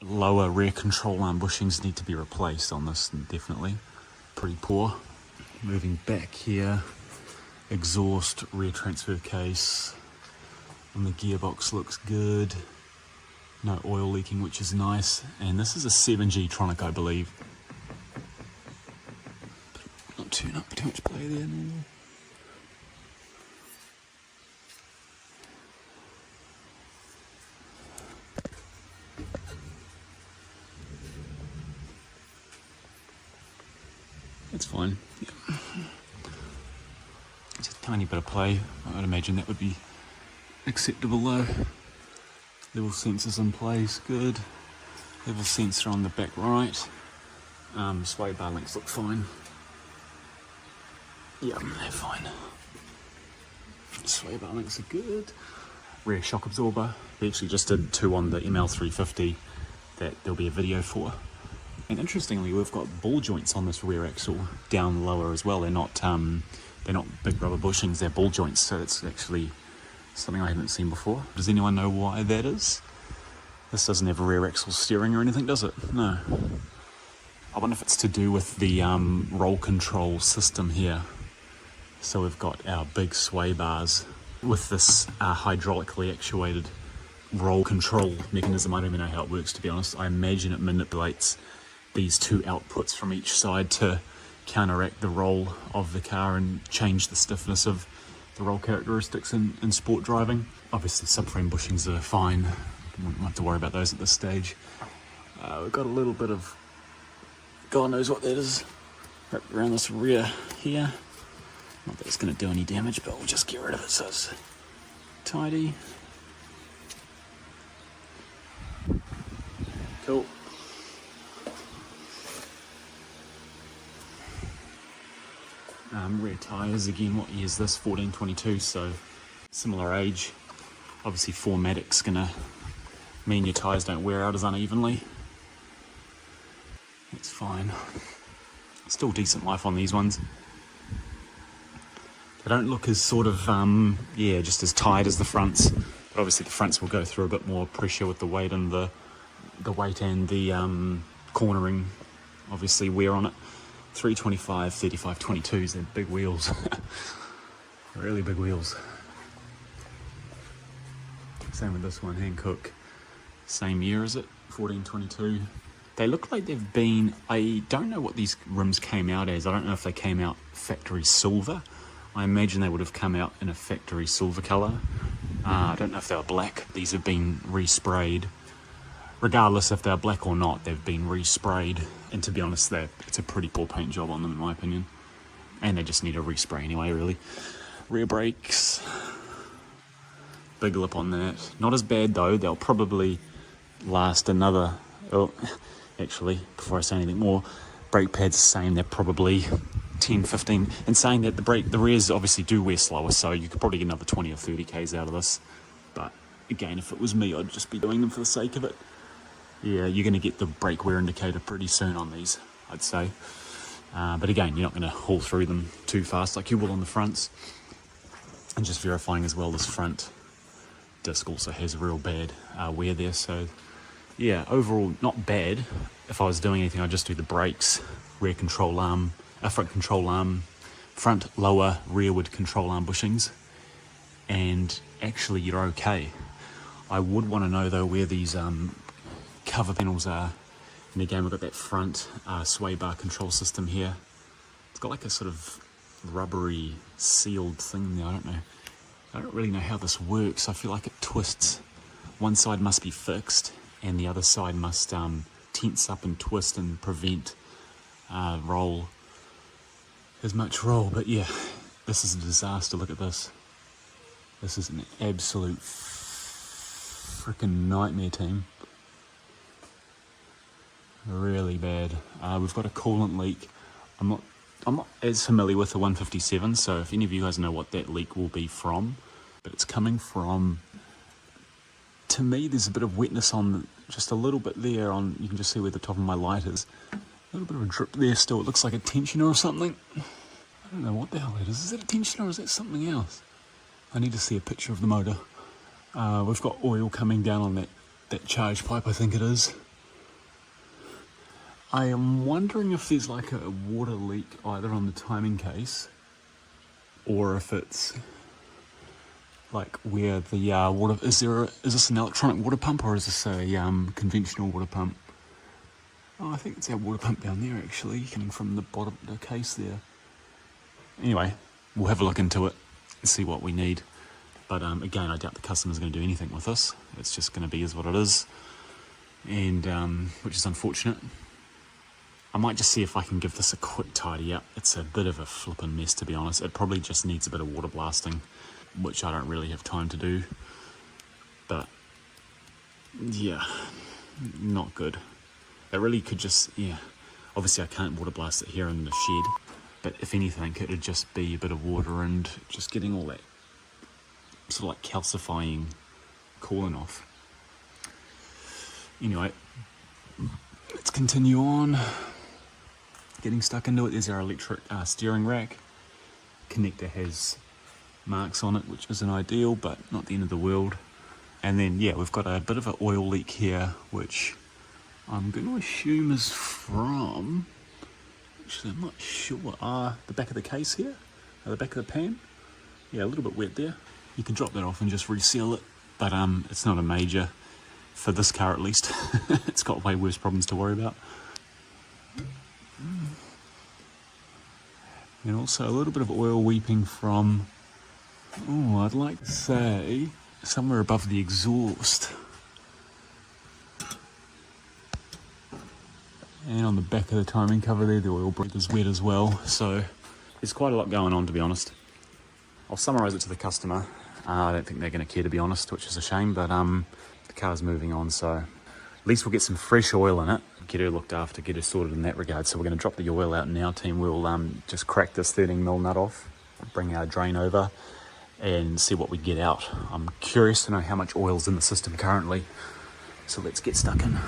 Lower rear control arm bushings need to be replaced on this, definitely. Pretty poor. Moving back here, exhaust, rear transfer case, and the gearbox looks good. No oil leaking, which is nice. And this is a 7G Tronic, I believe. Not too much play there. No. It's fine. Yeah. Just a tiny bit of play. I would imagine that would be acceptable though. Level sensors in place, good. Level sensor on the back right. Sway bar links look fine. Yeah, they're fine. Sway bar links are good. Rear shock absorber. We actually just did 2 on the ML350 that there'll be a video for. And interestingly, we've got ball joints on this rear axle down lower as well. They're not big rubber bushings, they're ball joints, so it's actually something I haven't seen before. Does anyone know why that is? This doesn't have a rear axle steering or anything, does it? No. I wonder if it's to do with the roll control system here. So we've got our big sway bars with this hydraulically actuated roll control mechanism. I don't even know how it works, to be honest. I imagine it manipulates these 2 outputs from each side to counteract the roll of the car and change the stiffness of the roll characteristics in sport driving. Obviously subframe bushings are fine. Won't have to worry about those at this stage. We've got a little bit of, God knows what that is, wrapped around this rear here. Not that it's going to do any damage, but we'll just get rid of it so it's tidy. Cool. Rear tyres, again, what year is this? 1422, so similar age. Obviously 4MATIC's gonna mean your tyres don't wear out as unevenly. It's fine. Still decent life on these ones. They don't look as sort of, just as tight as the fronts. But obviously the fronts will go through a bit more pressure with the weight and the weight and the cornering, obviously wear on it. 325, 35, 22s, they're big wheels. Really big wheels. Same with this one, Hankook. Same year as it, 1422. They look like they've been, I don't know what these rims came out as. I don't know if they came out factory silver. I imagine they would have come out in a factory silver colour. I don't know if they were black. These have been resprayed. Regardless if they're black or not, they've been resprayed. And to be honest, it's a pretty poor paint job on them in my opinion. And they just need a respray anyway, really. Rear brakes. Big lip on that. Not as bad though. They'll probably last another... Oh, actually, before I say anything more, brake pads the same. They're probably 10, 15. And saying that the rears obviously do wear slower, so you could probably get another 20 or 30 Ks out of this. But again, if it was me, I'd just be doing them for the sake of it. Yeah, you're going to get the brake wear indicator pretty soon on these, I'd say. But again, you're not going to haul through them too fast like you will on the fronts. And just verifying as well, this front disc also has real bad wear there. So yeah, overall not bad. If I was doing anything, I'd just do the brakes, rear control arm, front control arm, front, lower, rearward control arm bushings. And actually you're okay. I would want to know though where these cover panels are. And again, we've got that front sway bar control system here. It's got like a sort of rubbery sealed thing there. I don't really know how this works. I feel like it twists. One side must be fixed and the other side must tense up and twist and prevent roll as much roll. But yeah, this is a disaster. Look at this. This is an absolute freaking nightmare, team. Really bad. We've got a coolant leak. I'm not as familiar with the 157, so if any of you guys know what that leak will be from, but it's coming from, to me there's a bit of wetness on, just a little bit there on, you can just see where the top of my light is. A little bit of a drip there still. It looks like a tensioner or something. I don't know what the hell that is. Is that a tensioner or is that something else? I need to see a picture of the motor. We've got oil coming down on that charge pipe, I think it is. I am wondering if there's like a water leak either on the timing case or if it's like where the water, is this an electronic water pump or is this a conventional water pump? Oh, I think it's our water pump down there actually, coming from the bottom of the case there. Anyway, we'll have a look into it and see what we need. But again, I doubt the customer's going to do anything with this. It's just going to be as what it is, and which is unfortunate. I might just see if I can give this a quick tidy up. It's a bit of a flippin' mess, to be honest. It probably just needs a bit of water blasting, which I don't really have time to do. But yeah, not good. It really could just, yeah. Obviously I can't water blast it here in the shed, but if anything, it'd just be a bit of water and just getting all that sort of like calcifying coolant off. Anyway, let's continue on. Getting stuck into it. There's our electric steering rack. Connector has marks on it, which isn't ideal, but not the end of the world. And then, yeah, we've got a bit of an oil leak here, which I'm going to assume is from, actually I'm not sure, the back of the case here, the back of the pan. Yeah, a little bit wet there. You can drop that off and just reseal it, but it's not a major, for this car at least. It's got way worse problems to worry about. And also a little bit of oil weeping from, oh, I'd like to say, somewhere above the exhaust. And on the back of the timing cover there, the oil brake is wet as well. So there's quite a lot going on, to be honest. I'll summarise it to the customer. I don't think they're going to care, to be honest, which is a shame, but the car's moving on, so at least we'll get some fresh oil in it, get her looked after, get her sorted in that regard. So we're going to drop the oil out now, team. We'll just crack this 13mm nut off, bring our drain over and see what we get out. I'm curious to know how much oil's in the system currently, so let's get stuck in.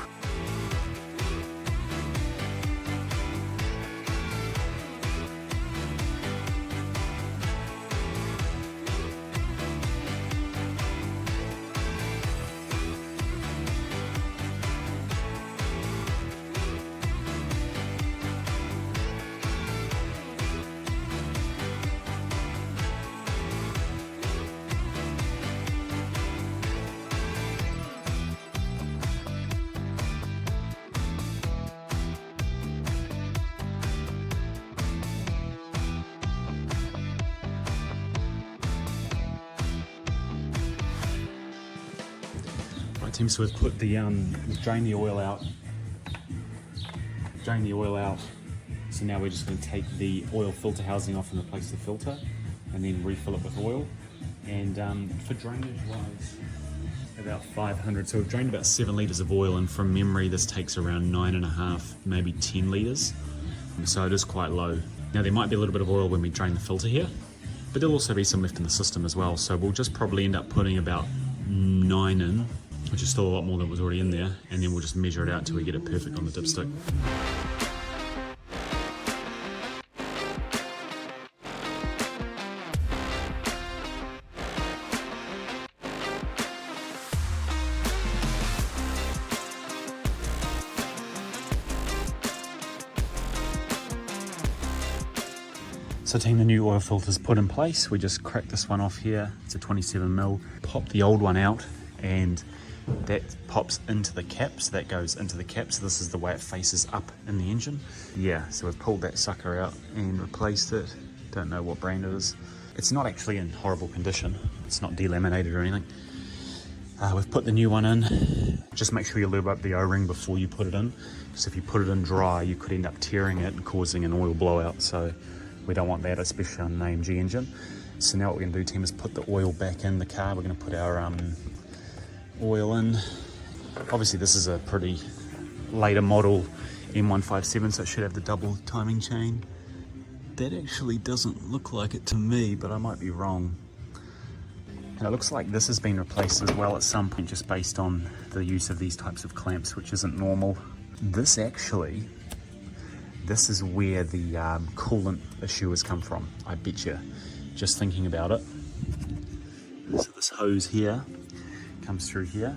Tim, so we've put the, we've drained the oil out. So now we're just going to take the oil filter housing off and replace the filter, and then refill it with oil. And for drainage wise, about 500. So we've drained about 7 litres of oil, and from memory this takes around 9.5, maybe 10 litres. So it is quite low. Now there might be a little bit of oil when we drain the filter here, but there'll also be some left in the system as well. So we'll just probably end up putting about 9 in, which is still a lot more than was already in there, and then we'll just measure it out till we get it perfect on the dipstick. So team, the new oil filter's put in place. We just cracked this one off here. It's a 27mm. Pop the old one out, and that pops into the cap. So that goes into the cap. So this is the way it faces up in the engine. Yeah, so we've pulled that sucker out and replaced it. Don't know what brand it is. It's not actually in horrible condition. It's not delaminated or anything. We've put the new one in. Just make sure you lube up the O-ring before you put it in, because if you put it in dry, you could end up tearing it and causing an oil blowout. So we don't want that, especially on an AMG engine. So now what we're going to do, team, is put the oil back in the car. We're going to put our oil in. Obviously this is a pretty later model M157, so it should have the double timing chain. That actually doesn't look like it to me, but I might be wrong. And it looks like this has been replaced as well at some point, just based on the use of these types of clamps, which isn't normal. This is where the coolant issue has come from, I bet you, just thinking about it. So this hose here comes through here.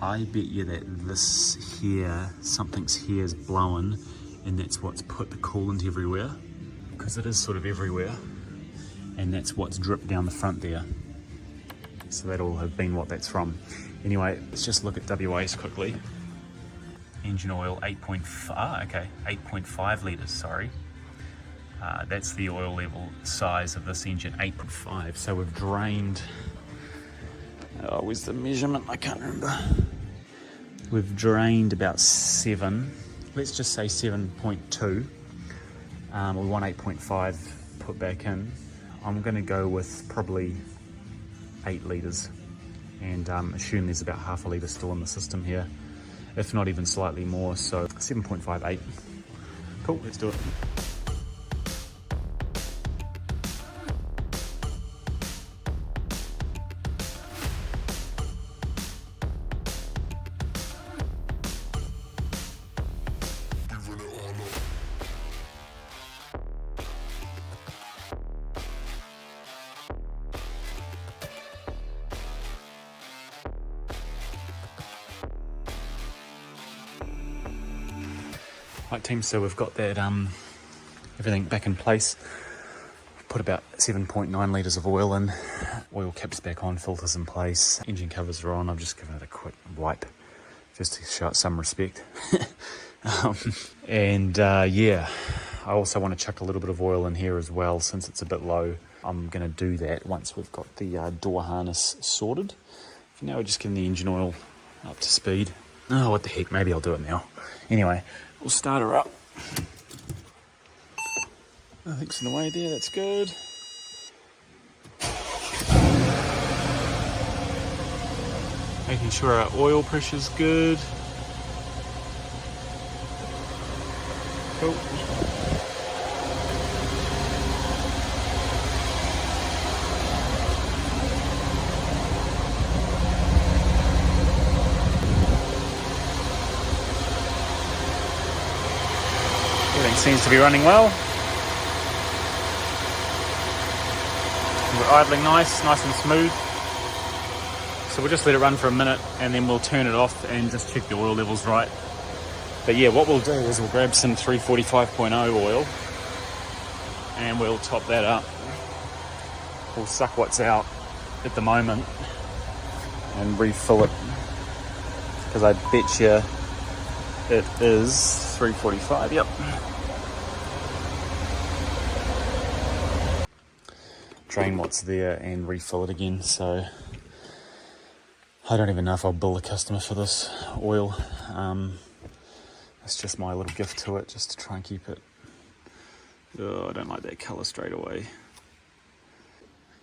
I bet you that this here, something's here is blowing, and that's what's put the coolant everywhere, because it is sort of everywhere, and that's what's dripped down the front there. So that'll have been what that's from. Anyway, let's just look at WAs quickly. Engine oil 8.5 litres, sorry. That's the oil level size of this engine, 8.5. So we've drained, where's the measurement? I can't remember. We've drained about 7, let's just say 7.2. We want 8.5 put back in. I'm going to go with probably 8 litres, and assume there's about half a litre still in the system here, if not even slightly more. So 7.58. Cool, let's do it. Right team, so we've got that everything back in place. Put about 7.9 litres of oil in, oil caps back on, filters in place, engine covers are on. I've just given it a quick wipe just to show it some respect. Yeah, I also want to chuck a little bit of oil in here as well, since it's a bit low. I'm going to do that once we've got the door harness sorted. For now, we're just getting the engine oil up to speed. Oh, what the heck, maybe I'll do it now. Anyway, we'll start her up. Nothing's in the way there, that's good. Making sure our oil pressure's good. Cool. Everything seems to be running well. We're idling nice and smooth. So we'll just let it run for a minute and then we'll turn it off and just check the oil levels right. But yeah, what we'll do is we'll grab some 345.0 oil and we'll top that up. We'll suck what's out at the moment and refill it, because I bet you it is 345, yep. Drain what's there and refill it again. So I don't even know if I'll bill a customer for this oil. It's just my little gift to it, just to try and keep it. Oh, I don't like that colour straight away.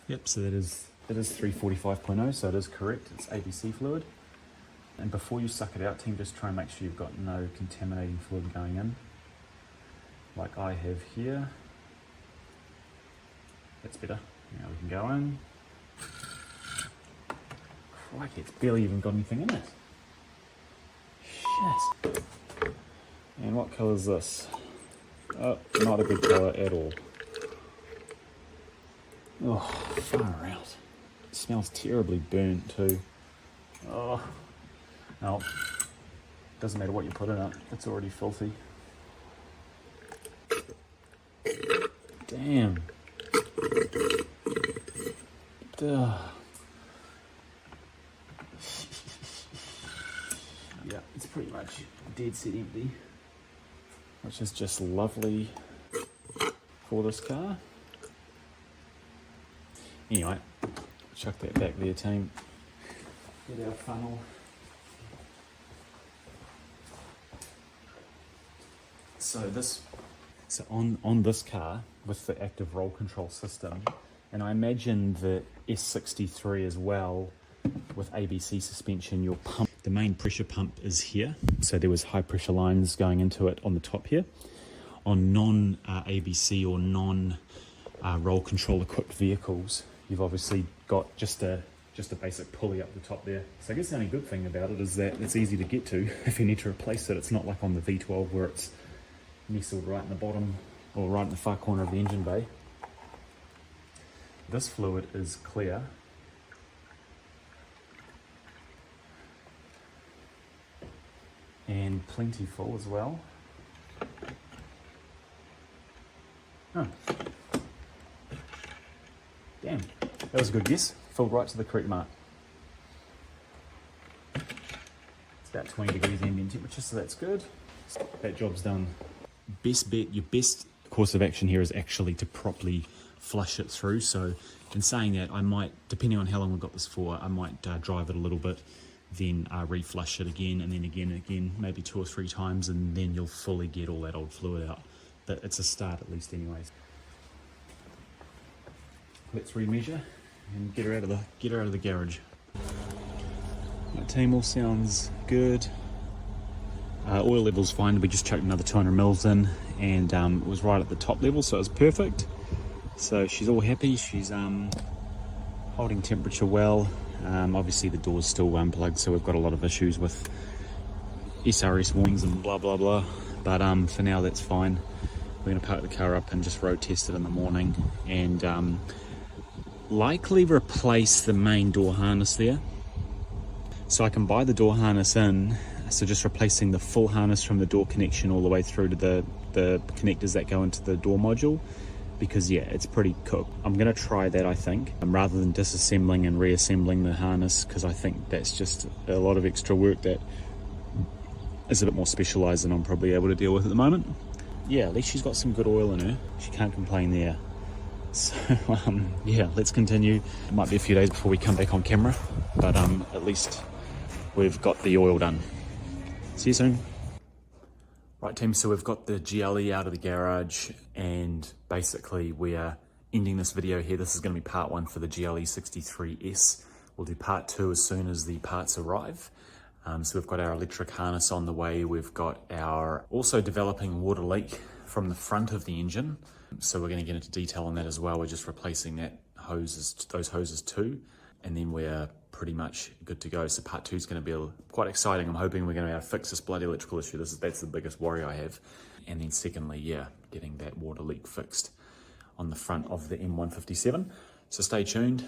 Yep, so it is 345.0, so it is correct. It's ABC fluid. And before you suck it out, team, just try and make sure you've got no contaminating fluid going in, like I have here. That's better. Now we can go in. Crikey, it's barely even got anything in it. Shit. And what colour is this? Oh, not a good colour at all. Oh, far out. It smells terribly burnt too. Oh, no. Doesn't matter what you put in it, it's already filthy. Damn. Duh. Yeah, it's pretty much dead set empty, which is just lovely for this car. Anyway, chuck that back there, team. Get our funnel. So on this car with the active roll control system, and I imagine the S63 as well with ABC suspension, your pump, the main pressure pump is here. So there was high pressure lines going into it on the top here. On non-ABC or non-roll control equipped vehicles, you've obviously got just a basic pulley up the top there. So I guess the only good thing about it is that it's easy to get to if you need to replace it. It's not like on the V12 where it's nestled right in the bottom or right in the far corner of the engine bay. This fluid is clear. And plenty full as well. Oh. Damn, that was a good guess. Filled right to the correct mark. It's about 20 degrees ambient temperature, so that's good. That job's done. Best bet, your best course of action here is actually to properly flush it through. So in saying that, I might, depending on how long we've got this for, I might drive it a little bit, then reflush it again, and then again, maybe 2 or 3 times, and then you'll fully get all that old fluid out. But it's a start at least anyways. Let's remeasure and get her out of the garage. My team, all sounds good. Oil level's fine. We just chucked another 200 mils in, and it was right at the top level, so it was perfect. So she's all happy. She's holding temperature well. Obviously the door's still unplugged, so we've got a lot of issues with SRS warnings and blah blah blah. But for now that's fine. We're going to park the car up and just road test it in the morning, and likely replace the main door harness there. So I can buy the door harness in, so just replacing the full harness from the door connection all the way through to the connectors that go into the door module, because yeah, it's pretty cooked. I'm going to try that, I think, rather than disassembling and reassembling the harness, because I think that's just a lot of extra work that is a bit more specialised than I'm probably able to deal with at the moment. Yeah, at least she's got some good oil in her. She can't complain there. So yeah, let's continue. It might be a few days before we come back on camera, but at least we've got the oil done. See you soon. Right team, so we've got the GLE out of the garage, and basically we are ending this video here. This is going to be part 1 for the GLE63s. We'll do part 2 as soon as the parts arrive. So we've got our electric harness on the way. We've got our also developing water leak from the front of the engine. So we're going to get into detail on that as well. We're just replacing those hoses too, and then we're pretty much good to go. So part 2 is going to be quite exciting. I'm hoping we're going to be able to fix this bloody electrical issue. That's the biggest worry I have. And then secondly, yeah, getting that water leak fixed on the front of the M157. So stay tuned.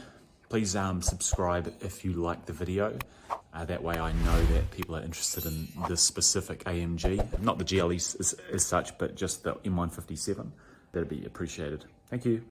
Please subscribe if you like the video. That way I know that people are interested in this specific AMG, not the GLE as such, but just the M157. That'd be appreciated. Thank you.